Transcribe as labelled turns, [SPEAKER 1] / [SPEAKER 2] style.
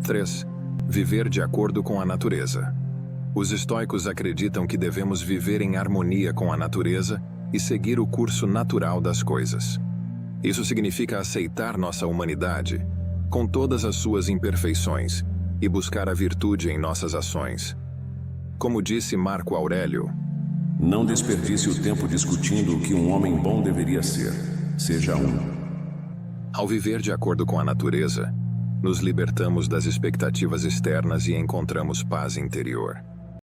[SPEAKER 1] 3. Viver de acordo com a natureza. Os estoicos acreditam que devemos viver em harmonia com a natureza e seguir o curso natural das coisas. Isso significa aceitar nossa humanidade, com todas as suas imperfeições, e buscar a virtude em nossas ações. Como disse Marco Aurélio,
[SPEAKER 2] não desperdice o tempo discutindo o que um homem bom deveria ser. Seja um.
[SPEAKER 1] Ao viver de acordo com a natureza, nos libertamos das expectativas externas e encontramos paz interior.